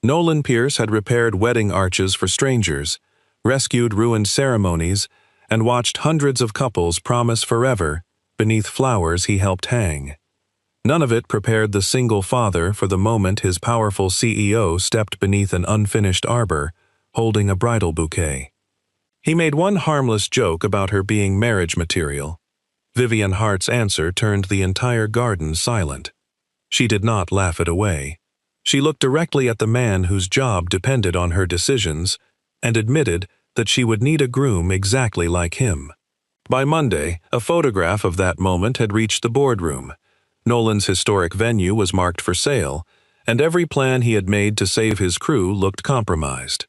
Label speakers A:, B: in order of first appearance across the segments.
A: Nolan Pierce had repaired wedding arches for strangers, rescued ruined ceremonies, and watched hundreds of couples promise forever beneath flowers he helped hang. None of it prepared the single father for the moment his powerful CEO stepped beneath an unfinished arbor, holding a bridal bouquet. He made one harmless joke about her being marriage material. Vivian Hart's answer turned the entire garden silent. She did not laugh it away. She looked directly at the man whose job depended on her decisions and admitted that she would need a groom exactly like him. By Monday, a photograph of that moment had reached the boardroom. Nolan's historic venue was marked for sale, and every plan he had made to save his crew looked compromised.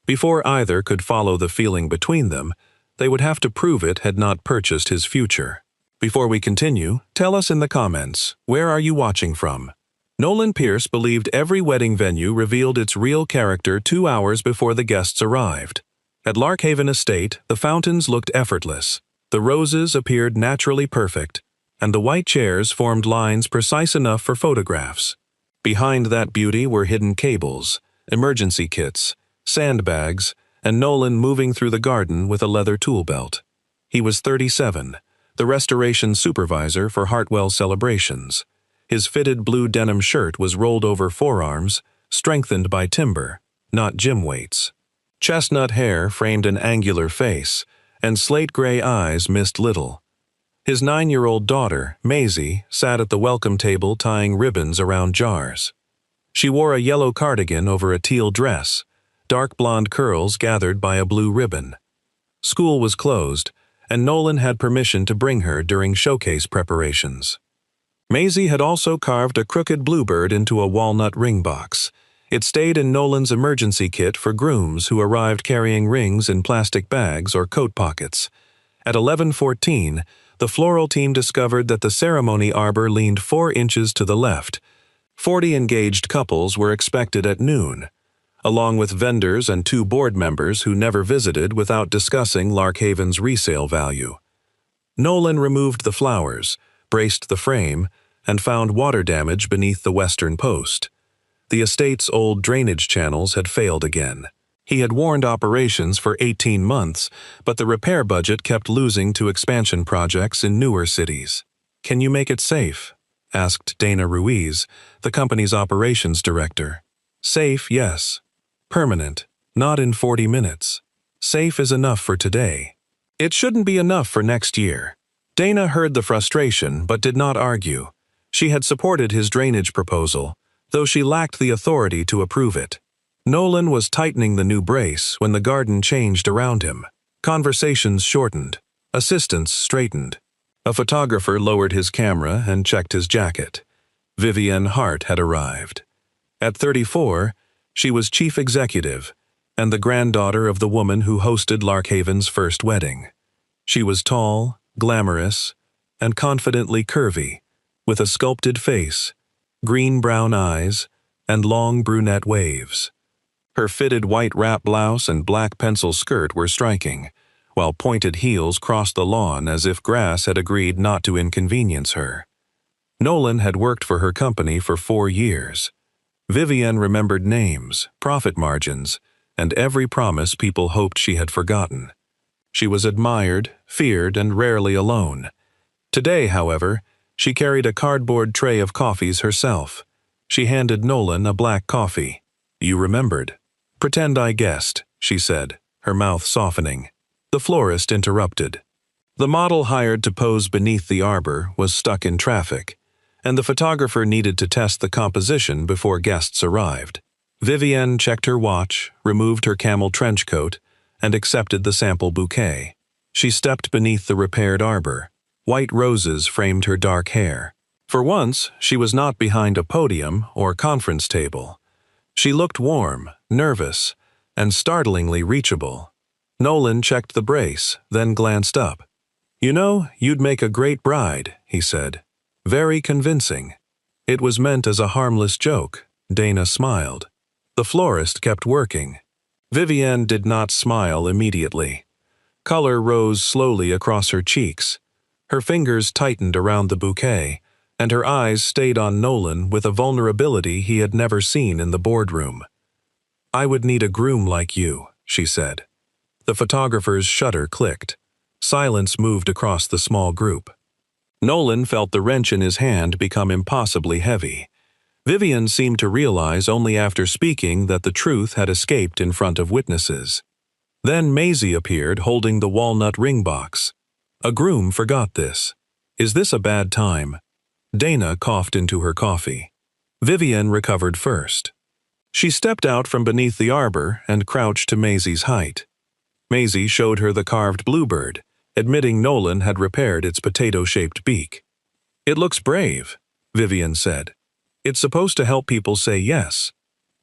A: Before either could follow the feeling between them, they would have to prove it had not purchased his future. Before we continue, tell us in the comments, where are you watching from? Nolan Pierce believed every wedding venue revealed its real character 2 hours before the guests arrived. At Larkhaven Estate, the fountains looked effortless, the roses appeared naturally perfect, and the white chairs formed lines precise enough for photographs. Behind that beauty were hidden cables, emergency kits, sandbags, and Nolan moving through the garden with a leather tool belt. He was 37, the restoration supervisor for Hartwell celebrations. His fitted blue denim shirt was rolled over forearms, strengthened by timber, not gym weights. Chestnut hair framed an angular face, and slate-gray eyes missed little. His 9-year-old daughter, Maisie, sat at the welcome table tying ribbons around jars. She wore a yellow cardigan over a teal dress, dark blonde curls gathered by a blue ribbon. School was closed, and Nolan had permission to bring her during showcase preparations. Maisie had also carved a crooked bluebird into a walnut ring box. It stayed in Nolan's emergency kit for grooms who arrived carrying rings in plastic bags or coat pockets. At 11:14, the floral team discovered that the ceremony arbor leaned 4 inches to the left. 40 engaged couples were expected at noon, along with vendors and 2 board members who never visited without discussing Larkhaven's resale value. Nolan removed the flowers, braced the frame, and found water damage beneath the western post. The estate's old drainage channels had failed again. He had warned operations for 18 months, but the repair budget kept losing to expansion projects in newer cities. "Can you make it safe?" asked Dana Ruiz, the company's operations director. "Safe, yes. Permanent, not in 40 minutes. Safe is enough for today. It shouldn't be enough for next year." Dana heard the frustration but did not argue. She had supported his drainage proposal, though she lacked the authority to approve it. Nolan was tightening the new brace when the garden changed around him. Conversations shortened. Assistants straightened. A photographer lowered his camera and checked his jacket. Vivian Hart had arrived. At 34, she was chief executive and the granddaughter of the woman who hosted Larkhaven's first wedding. She was tall, glamorous, and confidently curvy, with a sculpted face, green-brown eyes, and long brunette waves. Her fitted white wrap blouse and black pencil skirt were striking, while pointed heels crossed the lawn as if grass had agreed not to inconvenience her. Nolan had worked for her company for 4 years. Vivian remembered names, profit margins, and every promise people hoped she had forgotten. She was admired, feared, and rarely alone. Today, however, she carried a cardboard tray of coffees herself. She handed Nolan a black coffee. "You remembered." "Pretend I guessed," she said, her mouth softening. The florist interrupted. The model hired to pose beneath the arbor was stuck in traffic, and the photographer needed to test the composition before guests arrived. Vivienne checked her watch, removed her camel trench coat, and accepted the sample bouquet. She stepped beneath the repaired arbor. White roses framed her dark hair. For once, she was not behind a podium or conference table. She looked warm, nervous, and startlingly reachable. Nolan checked the brace, then glanced up. "You know, you'd make a great bride," he said. "Very convincing." It was meant as a harmless joke. Dana smiled. The florist kept working. Vivienne did not smile immediately. Color rose slowly across her cheeks. Her fingers tightened around the bouquet, and her eyes stayed on Nolan with a vulnerability he had never seen in the boardroom. "I would need a groom like you," she said. The photographer's shutter clicked. Silence moved across the small group. Nolan felt the wrench in his hand become impossibly heavy. Vivian seemed to realize only after speaking that the truth had escaped in front of witnesses. Then Maisie appeared holding the walnut ring box. A groom forgot this. Is this a bad time? Dana coughed into her coffee. Vivian recovered first. She stepped out from beneath the arbor and crouched to Maisie's height. Maisie showed her the carved bluebird, admitting Nolan had repaired its potato-shaped beak. "It looks brave," Vivian said. "It's supposed to help people say yes."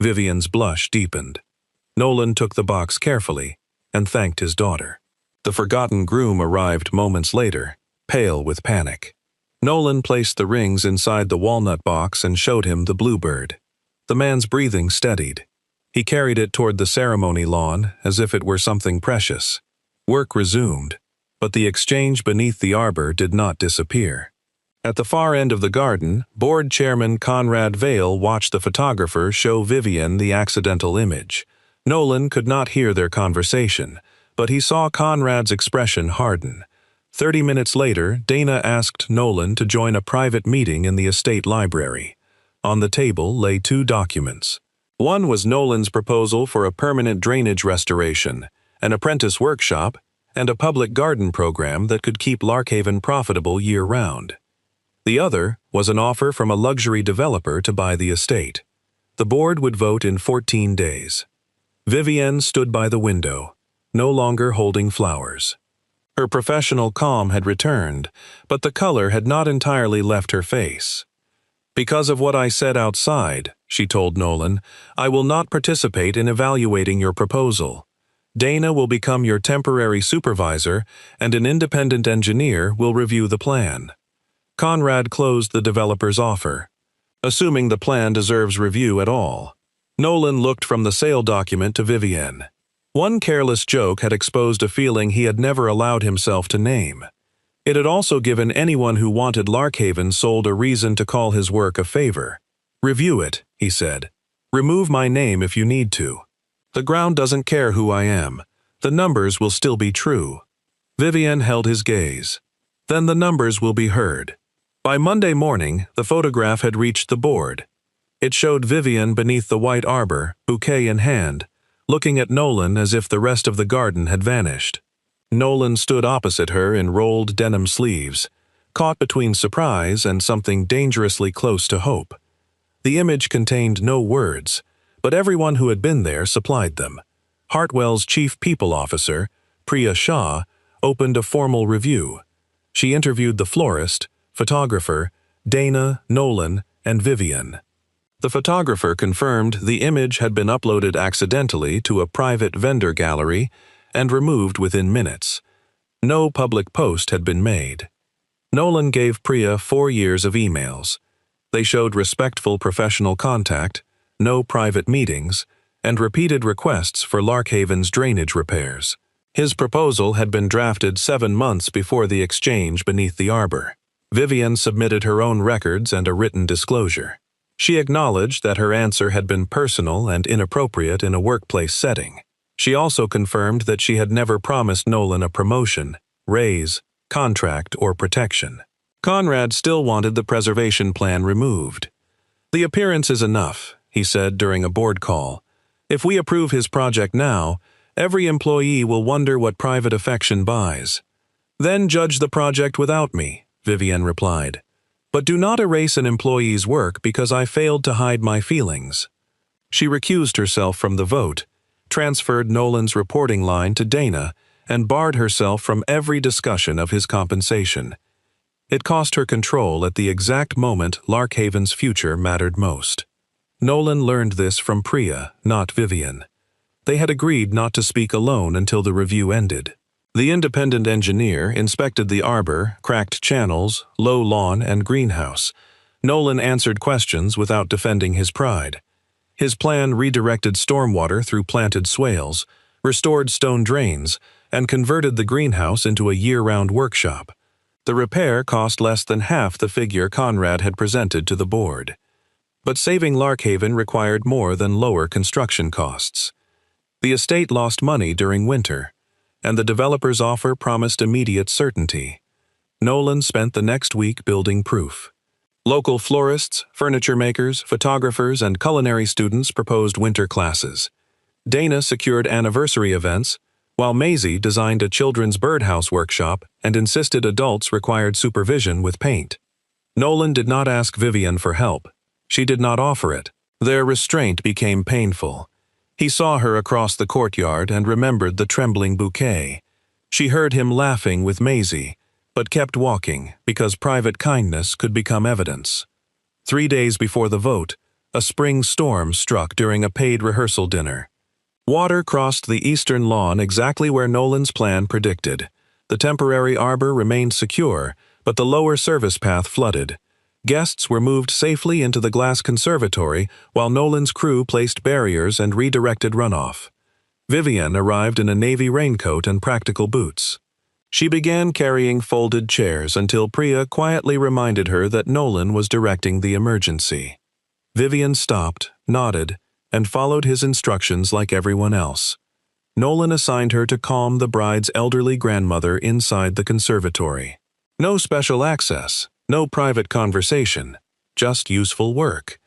A: Vivian's blush deepened. Nolan took the box carefully and thanked his daughter. The forgotten groom arrived moments later, pale with panic. Nolan placed the rings inside the walnut box and showed him the bluebird. The man's breathing steadied. He carried it toward the ceremony lawn as if it were something precious. Work resumed, but the exchange beneath the arbor did not disappear. At the far end of the garden, board chairman Conrad Vale watched the photographer show Vivian the accidental image. Nolan could not hear their conversation, but he saw Conrad's expression harden. 30 minutes later, Dana asked Nolan to join a private meeting in the estate library. On the table lay 2 documents. One was Nolan's proposal for a permanent drainage restoration, an apprentice workshop, and a public garden program that could keep Larkhaven profitable year-round. The other was an offer from a luxury developer to buy the estate. The board would vote in 14 days. Vivienne stood by the window, no longer holding flowers. Her professional calm had returned, but the color had not entirely left her face. "Because of what I said outside," she told Nolan, "I will not participate in evaluating your proposal. Dana will become your temporary supervisor, and an independent engineer will review the plan." Conrad closed the developer's offer, assuming the plan deserves review at all. Nolan looked from the sale document to Vivienne. One careless joke had exposed a feeling he had never allowed himself to name. It had also given anyone who wanted Larkhaven sold a reason to call his work a favor. "Review it," he said. "Remove my name if you need to. The ground doesn't care who I am. The numbers will still be true." Vivienne held his gaze. "Then the numbers will be heard." By Monday morning, the photograph had reached the board. It showed Vivienne beneath the white arbor, bouquet in hand, looking at Nolan as if the rest of the garden had vanished. Nolan stood opposite her in rolled denim sleeves, caught between surprise and something dangerously close to hope. The image contained no words, but everyone who had been there supplied them. Hartwell's chief people officer, Priya Shah, opened a formal review. She interviewed the florist, photographer, Dana, Nolan, and Vivian. The photographer confirmed the image had been uploaded accidentally to a private vendor gallery and removed within minutes. No public post had been made. Nolan gave Priya 4 years of emails. They showed respectful professional contact, no private meetings, and repeated requests for Larkhaven's drainage repairs. His proposal had been drafted 7 months before the exchange beneath the arbor. Vivian submitted her own records and a written disclosure. She acknowledged that her answer had been personal and inappropriate in a workplace setting. She also confirmed that she had never promised Nolan a promotion, raise, contract, or protection. Conrad still wanted the preservation plan removed. "The appearance is enough," he said during a board call. "If we approve his project now, every employee will wonder what private affection buys." "Then judge the project without me," Vivian replied. "But do not erase an employee's work because I failed to hide my feelings." She recused herself from the vote, transferred Nolan's reporting line to Dana, and barred herself from every discussion of his compensation. It cost her control at the exact moment Larkhaven's future mattered most. Nolan learned this from Priya, not Vivian. They had agreed not to speak alone until the review ended. The independent engineer inspected the arbor, cracked channels, low lawn, and greenhouse. Nolan answered questions without defending his pride. His plan redirected stormwater through planted swales, restored stone drains, and converted the greenhouse into a year-round workshop. The repair cost less than half the figure Conrad had presented to the board. But saving Larkhaven required more than lower construction costs. The estate lost money during winter, and the developer's offer promised immediate certainty. Nolan spent the next week building proof. Local florists, furniture makers, photographers, and culinary students proposed winter classes. Dana secured anniversary events, while Maisie designed a children's birdhouse workshop and insisted adults required supervision with paint. Nolan did not ask Vivian for help. She did not offer it. Their restraint became painful. He saw her across the courtyard and remembered the trembling bouquet. She heard him laughing with Maisie, but kept walking because private kindness could become evidence. 3 days before the vote, a spring storm struck during a paid rehearsal dinner. Water crossed the eastern lawn exactly where Nolan's plan predicted. The temporary arbor remained secure, but the lower service path flooded. Guests were moved safely into the glass conservatory while Nolan's crew placed barriers and redirected runoff. Vivian arrived in a navy raincoat and practical boots. She began carrying folded chairs until Priya quietly reminded her that Nolan was directing the emergency. Vivian stopped, nodded, and followed his instructions like everyone else. Nolan assigned her to calm the bride's elderly grandmother inside the conservatory. No special access, no private conversation, just useful work.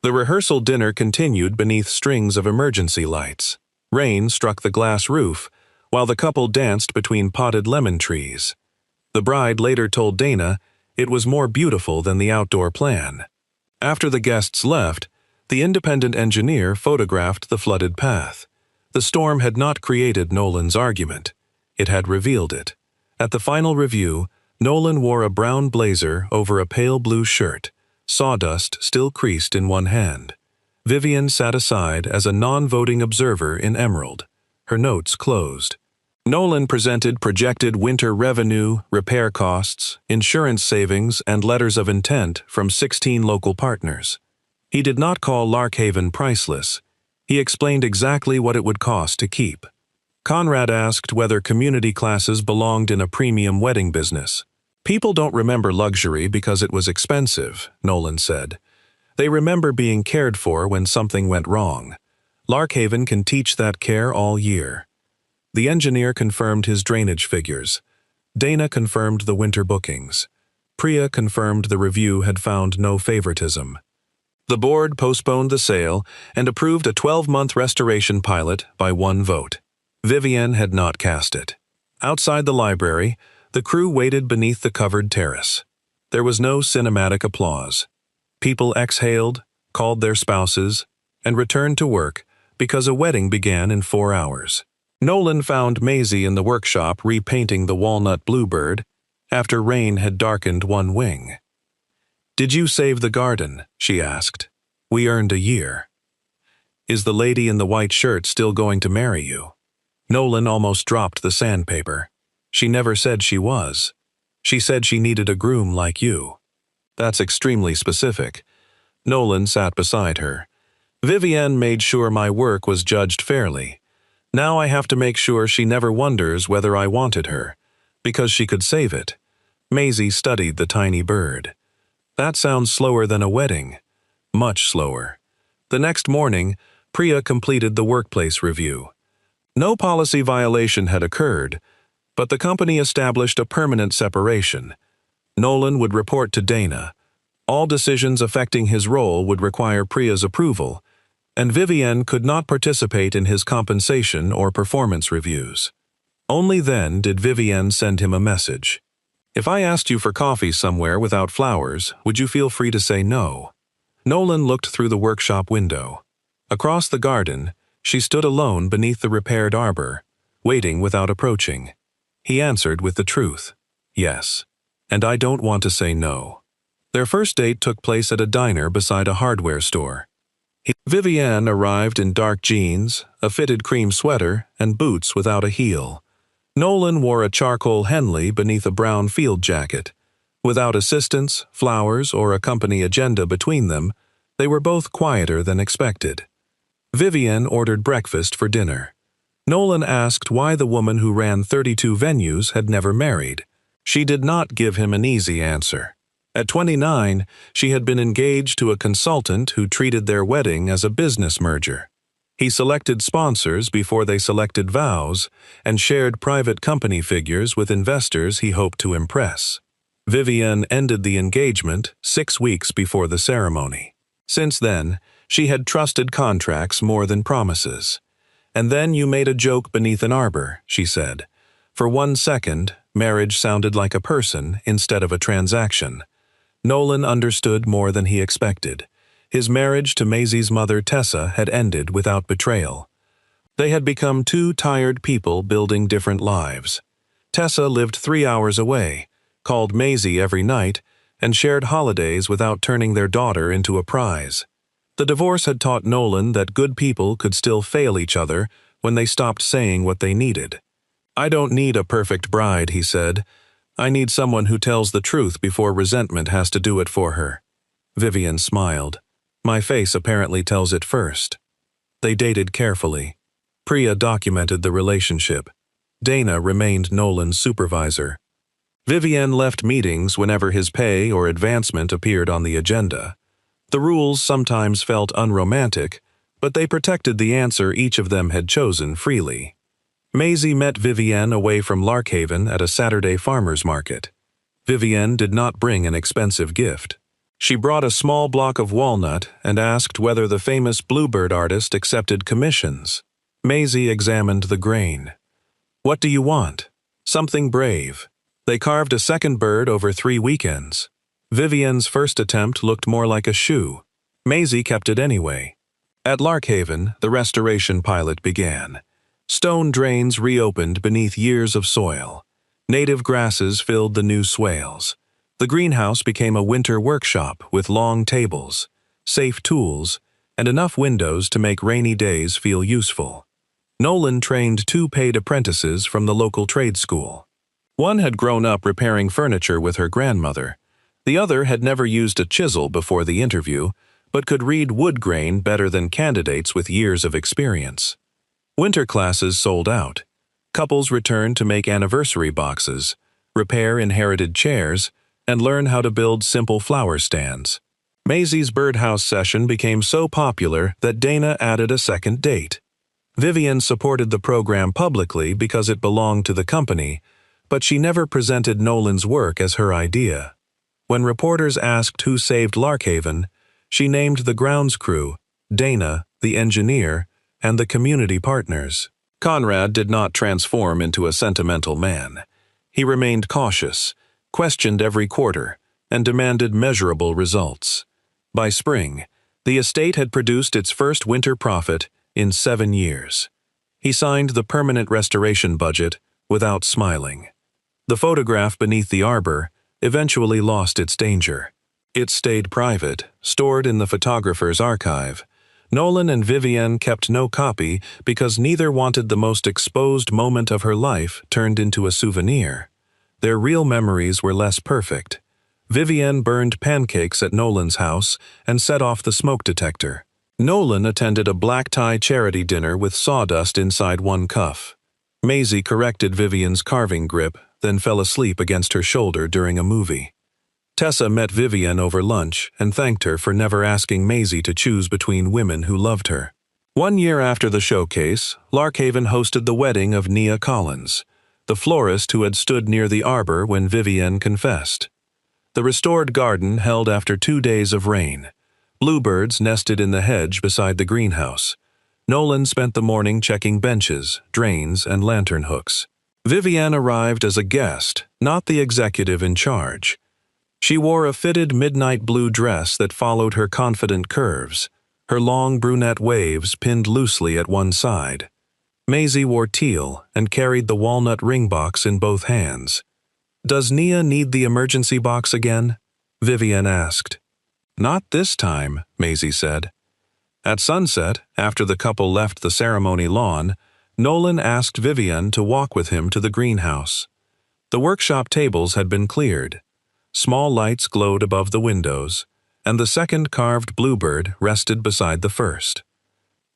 A: The rehearsal dinner continued beneath strings of emergency lights. Rain struck the glass roof, while the couple danced between potted lemon trees. The bride later told Dana it was more beautiful than the outdoor plan. After the guests left, the independent engineer photographed the flooded path. The storm had not created Nolan's argument. It had revealed it. At the final review, Nolan wore a brown blazer over a pale blue shirt, sawdust still creased in one hand. Vivian sat aside as a non-voting observer in emerald, her notes closed. Nolan presented projected winter revenue, repair costs, insurance savings, and letters of intent from 16 local partners. He did not call Larkhaven priceless. He explained exactly what it would cost to keep. Conrad asked whether community classes belonged in a premium wedding business. People don't remember luxury because it was expensive, Nolan said. They remember being cared for when something went wrong. Larkhaven can teach that care all year. The engineer confirmed his drainage figures. Dana confirmed the winter bookings. Priya confirmed the review had found no favoritism. The board postponed the sale and approved a 12-month restoration pilot by one vote. Vivian had not cast it. Outside the library, the crew waited beneath the covered terrace. There was no cinematic applause. People exhaled, called their spouses, and returned to work because a wedding began in 4 hours. Nolan found Maisie in the workshop repainting the walnut bluebird after rain had darkened one wing. "Did you save the garden?" she asked. "We earned a year." "Is the lady in the white shirt still going to marry you?" Nolan almost dropped the sandpaper. "She never said she was. She said she needed a groom like you." "That's extremely specific." Nolan sat beside her. "Vivienne made sure my work was judged fairly. Now I have to make sure she never wonders whether I wanted her, because she could save it." Maisie studied the tiny bird. "That sounds slower than a wedding." "Much slower." The next morning, Priya completed the workplace review. No policy violation had occurred, but the company established a permanent separation. Nolan would report to Dana. All decisions affecting his role would require Priya's approval, and Vivienne could not participate in his compensation or performance reviews. Only then did Vivienne send him a message. "If I asked you for coffee somewhere without flowers, would you feel free to say no?" Nolan looked through the workshop window. Across the garden, she stood alone beneath the repaired arbor, waiting without approaching. He answered with the truth. "Yes. And I don't want to say no." Their first date took place at a diner beside a hardware store. Vivienne arrived in dark jeans, a fitted cream sweater, and boots without a heel. Nolan wore a charcoal Henley beneath a brown field jacket. Without assistants, flowers, or a company agenda between them, they were both quieter than expected. Vivienne ordered breakfast for dinner. Nolan asked why the woman who ran 32 venues had never married. She did not give him an easy answer. At 29, she had been engaged to a consultant who treated their wedding as a business merger. He selected sponsors before they selected vows and shared private company figures with investors he hoped to impress. Vivienne ended the engagement 6 weeks before the ceremony. Since then, she had trusted contracts more than promises. "And then you made a joke beneath an arbor," she said. For 1 second, marriage sounded like a person instead of a transaction. Nolan understood more than he expected. His marriage to Maisie's mother Tessa had ended without betrayal. They had become two tired people building different lives. Tessa lived 3 hours away, called Maisie every night, and shared holidays without turning their daughter into a prize. The divorce had taught Nolan that good people could still fail each other when they stopped saying what they needed. "I don't need a perfect bride," he said. "I need someone who tells the truth before resentment has to do it for her." Vivienne smiled. "My face apparently tells it first." They dated carefully. Priya documented the relationship. Dana remained Nolan's supervisor. Vivienne left meetings whenever his pay or advancement appeared on the agenda. The rules sometimes felt unromantic, but they protected the answer each of them had chosen freely. Maisie met Vivienne away from Larkhaven at a Saturday farmer's market. Vivienne did not bring an expensive gift. She brought a small block of walnut and asked whether the famous bluebird artist accepted commissions. Maisie examined the grain. "What do you want?" "Something brave." They carved a second bird over 3 weekends. Vivienne's first attempt looked more like a shoe. Maisie kept it anyway. At Larkhaven, the restoration pilot began. Stone drains reopened beneath years of soil. Native grasses filled the new swales. The greenhouse became a winter workshop with long tables, safe tools, and enough windows to make rainy days feel useful. Nolan trained 2 paid apprentices from the local trade school. One had grown up repairing furniture with her grandmother. The other had never used a chisel before the interview, but could read wood grain better than candidates with years of experience. Winter classes sold out. Couples returned to make anniversary boxes, repair inherited chairs, and learn how to build simple flower stands. Maisie's birdhouse session became so popular that Dana added a second date. Vivienne supported the program publicly because it belonged to the company, but she never presented Nolan's work as her idea. When reporters asked who saved Larkhaven, she named the grounds crew, Dana, the engineer, and the community partners. Conrad did not transform into a sentimental man. He remained cautious, questioned every quarter, and demanded measurable results. By spring, the estate had produced its first winter profit in 7 years. He signed the permanent restoration budget without smiling. The photograph beneath the arbor eventually lost its danger. It stayed private, stored in the photographer's archive. Nolan and Vivienne kept no copy because neither wanted the most exposed moment of her life turned into a souvenir. Their real memories were less perfect. Vivienne burned pancakes at Nolan's house and set off the smoke detector. Nolan attended a black-tie charity dinner with sawdust inside one cuff. Maisie corrected Vivienne's carving grip, then fell asleep against her shoulder during a movie. Tessa met Vivienne over lunch and thanked her for never asking Maisie to choose between women who loved her. 1 year after the showcase, Larkhaven hosted the wedding of Nia Collins, the florist who had stood near the arbor when Vivienne confessed. The restored garden held after 2 days of rain. Bluebirds nested in the hedge beside the greenhouse. Nolan spent the morning checking benches, drains, and lantern hooks. Vivienne arrived as a guest, not the executive in charge. She wore a fitted midnight blue dress that followed her confident curves, her long brunette waves pinned loosely at one side. Maisie wore teal and carried the walnut ring box in both hands. "Does Nia need the emergency box again?" Vivienne asked. "Not this time," Maisie said. At sunset, after the couple left the ceremony lawn, Nolan asked Vivienne to walk with him to the greenhouse. The workshop tables had been cleared. Small lights glowed above the windows, and the second carved bluebird rested beside the first.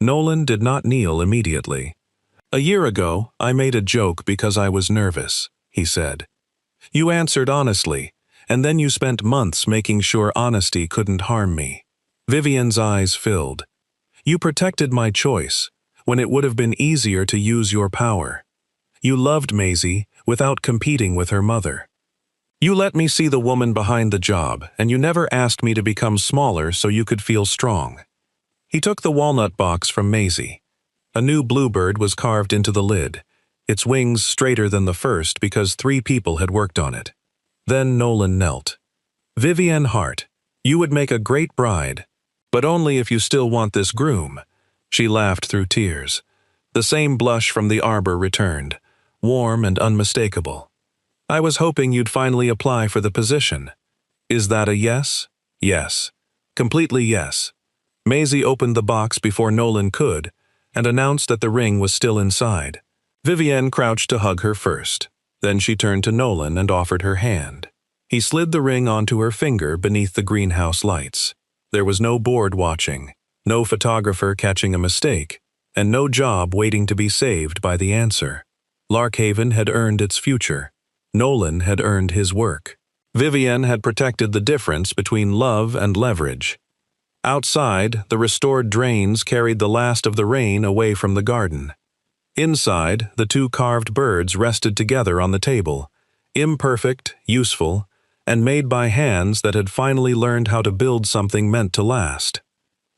A: Nolan did not kneel immediately. "A year ago, I made a joke because I was nervous," he said. "You answered honestly, and then you spent months making sure honesty couldn't harm me. Vivian's eyes filled. You protected my choice, when it would have been easier to use your power. You loved Maisie without competing with her mother. You let me see the woman behind the job, and you never asked me to become smaller so you could feel strong. He took the walnut box from Maisie. A new bluebird was carved into the lid, its wings straighter than the first because 3 people had worked on it. Then Nolan knelt. Vivian Hart, you would make a great bride, but only if you still want this groom. She laughed through tears. The same blush from the arbor returned, warm and unmistakable. I was hoping you'd finally apply for the position. Is that a yes? Yes. Completely yes. Maisie opened the box before Nolan could, and announced that the ring was still inside. Vivienne crouched to hug her first. Then she turned to Nolan and offered her hand. He slid the ring onto her finger beneath the greenhouse lights. There was no board watching, no photographer catching a mistake, and no job waiting to be saved by the answer. Larkhaven had earned its future. Nolan had earned his work. Vivienne had protected the difference between love and leverage. Outside, the restored drains carried the last of the rain away from the garden. Inside, the 2 carved birds rested together on the table, imperfect, useful, and made by hands that had finally learned how to build something meant to last.